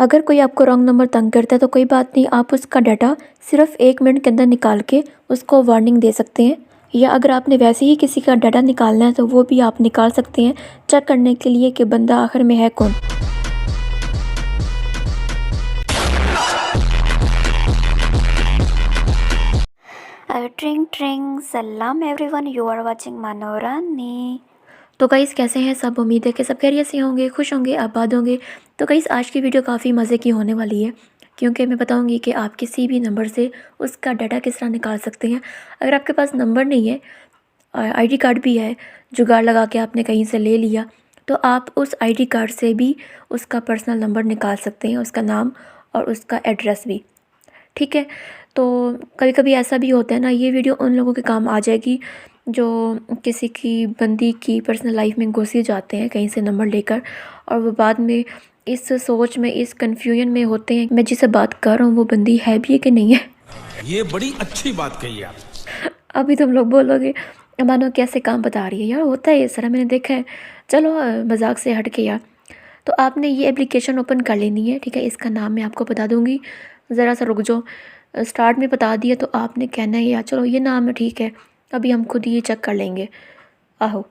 अगर कोई आपको रॉन्ग नंबर तंग करता है तो कोई बात नहीं, आप उसका डाटा सिर्फ 1 मिनट के अंदर निकाल के उसको वार्निंग दे सकते हैं। या अगर आपने वैसे ही किसी का डाटा निकालना है तो वो भी आप निकाल सकते हैं, चेक करने के लिए कि बंदा आखिर में है कौन। ट्रिंग ट्रिंग सलाम एवरीवन, यू आर वाचिंग मनोरानी। तो गाइस कैसे हैं सब, उम्मीद है कि सब खैरियत से होंगे, खुश होंगे, आबाद होंगे। तो गाइस आज की वीडियो काफ़ी मज़े की होने वाली है, क्योंकि मैं बताऊंगी कि आप किसी भी नंबर से उसका डाटा किस तरह निकाल सकते हैं। अगर आपके पास नंबर नहीं है, आईडी कार्ड भी है, जुगाड़ लगा के आपने कहीं से ले लिया, तो आप उस आईडी कार्ड से भी उसका पर्सनल नंबर निकाल सकते हैं, उसका नाम और उसका एड्रेस भी। ठीक है, तो कभी कभी ऐसा भी होता है ना, ये वीडियो उन लोगों के काम आ जाएगी जो किसी की बंदी की पर्सनल लाइफ में घुस ही जाते हैं कहीं से नंबर लेकर, और वो बाद में इस सोच में, इस कन्फ्यूजन में होते हैं मैं जिससे बात कर रहा हूँ वो बंदी है भी है कि नहीं है। ये बड़ी अच्छी बात कही आप। अभी तुम लोग बोलोगे मानो कैसे काम बता रही है यार, होता है ये सारा, मैंने देखा है। चलो मजाक से हट के यार, तो आपने ये एप्लीकेशन ओपन कर लेनी है। ठीक है, इसका नाम मैं आपको बता दूंगी, ज़रा सा रुक जाओ। स्टार्ट में बता दिया तो आपने कहना है यार चलो ये नाम है, ठीक है, अभी हम खुद ही चेक कर लेंगे। आहो,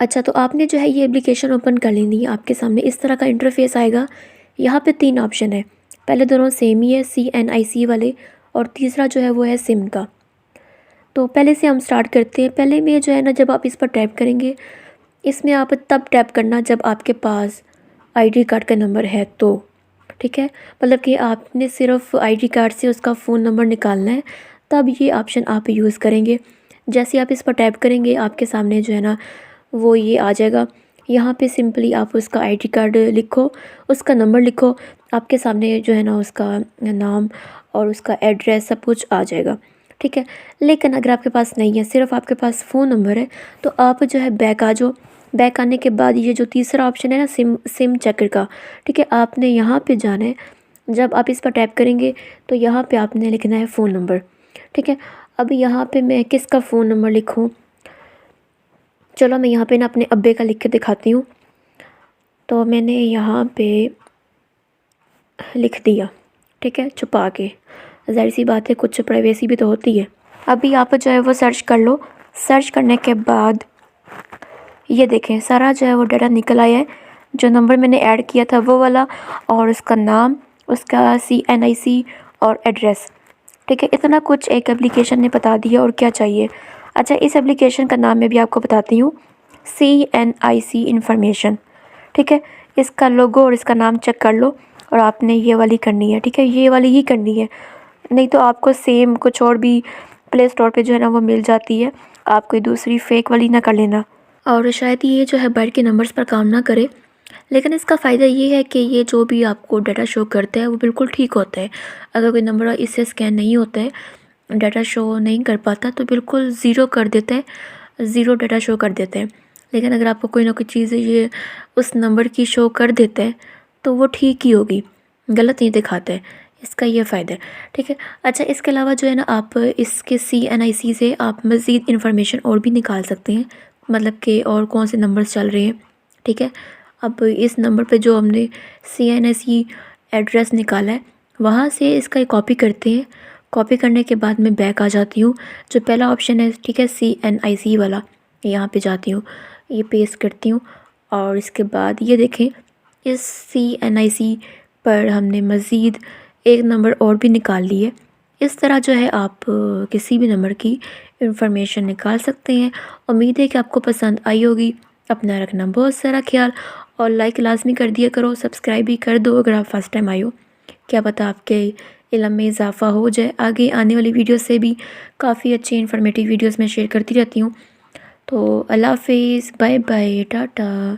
अच्छा, तो आपने जो है ये एप्लीकेशन ओपन कर लेनी है। आपके सामने इस तरह का इंटरफेस आएगा। यहाँ पे 3 ऑप्शन है, पहले दोनों सेम ही है, CNIC वाले, और तीसरा जो है वो है सिम का। तो पहले से हम स्टार्ट करते हैं। पहले में जो है ना, जब आप इस पर टैप करेंगे, इसमें आप तब टैप करना जब आपके पास आईडी कार्ड का नंबर है तो। ठीक है, मतलब कि आपने सिर्फ आईडी कार्ड से उसका फ़ोन नंबर निकालना है, तब ये ऑप्शन आप यूज़ करेंगे। जैसे आप इस पर टैप करेंगे, आपके सामने जो है ना वो ये आ जाएगा। यहाँ पे सिंपली आप उसका आईडी कार्ड लिखो, उसका नंबर लिखो, आपके सामने जो है ना उसका नाम और उसका एड्रेस सब कुछ आ जाएगा। ठीक है, लेकिन अगर आपके पास नहीं है, सिर्फ आपके पास फ़ोन नंबर है, तो आप जो है बैक आ जाओ। बैक आने के बाद ये जो तीसरा ऑप्शन है ना, सिम चेकर का, ठीक है, आपने यहाँ पे जाना है। जब आप इस पर टैप करेंगे तो यहाँ पे आपने लिखना है फ़ोन नंबर। ठीक है, अब यहाँ पे मैं किसका फ़ोन नंबर लिखूँ, चलो मैं यहाँ पे ना अपने अब्बे का लिख के दिखाती हूँ। तो मैंने यहाँ पे लिख दिया, ठीक है, छुपा के, ज़ाहिर सी बात है कुछ प्राइवेसी भी तो होती है। अभी आप जो है वो सर्च कर लो। सर्च करने के बाद ये देखें सारा जो है वो डाटा निकल आया है। जो नंबर मैंने ऐड किया था वो वाला, और उसका नाम, उसका CNIC और एड्रेस। ठीक है, इतना कुछ एक एप्लीकेशन ने बता दिया, और क्या चाहिए। अच्छा, इस एप्लीकेशन का नाम मैं भी आपको बताती हूँ, CNIC इन्फॉर्मेशन। ठीक है, इसका लोगो और इसका नाम चेक कर लो, और आपने ये वाली करनी है। ठीक है, ये वाली ही करनी है, नहीं तो आपको सेम कुछ और भी प्ले स्टोर पे जो है ना वो मिल जाती है। आप कोई दूसरी फेक वाली ना कर लेना। और शायद ये जो है बैठ के नंबर्स पर काम ना करे, लेकिन इसका फ़ायदा ये है कि ये जो भी आपको डाटा शो करता है वो बिल्कुल ठीक होता है। अगर कोई नंबर इससे स्कैन नहीं होता है, डाटा शो नहीं कर पाता, तो बिल्कुल ज़ीरो कर देता है, ज़ीरो डाटा शो कर देता है। लेकिन अगर आपको कोई ना कोई चीज़ ये उस नंबर की शो कर देता है तो वो ठीक ही होगी, गलत नहीं दिखाता है। इसका ये फ़ायदा है। ठीक है, अच्छा, इसके अलावा जो है ना आप इसके CNIC से आप मज़ीद इन्फॉर्मेशन और भी निकाल सकते हैं, मतलब कि और कौन से नंबर्स चल रहे हैं। ठीक है, अब इस नंबर पे जो हमने CNIC एड्रेस निकाला है, वहाँ से इसका कॉपी करते हैं। कॉपी करने के बाद मैं बैक आ जाती हूँ। जो पहला ऑप्शन है, ठीक है, CNIC वाला, यहाँ पे जाती हूँ, ये पेस्ट करती हूँ, और इसके बाद ये देखें इस CNIC पर हमने मज़ीद एक नंबर और भी निकाल लिए। इस तरह जो है आप किसी भी नंबर की इंफॉर्मेशन निकाल सकते हैं। उम्मीद है कि आपको पसंद आई होगी। अपना रखना बहुत सारा ख्याल, और लाइक लाजमी कर दिया करो, सब्सक्राइब भी कर दो अगर आप फर्स्ट टाइम आए हो। क्या पता आपके इल्म में इजाफ़ा हो जाए। आगे आने वाली वीडियो से भी काफ़ी अच्छी इन्फॉर्मेटिव वीडियोस मैं शेयर करती रहती हूँ। तो अल्लाह हाफिज़, बाय बाय, टाटा।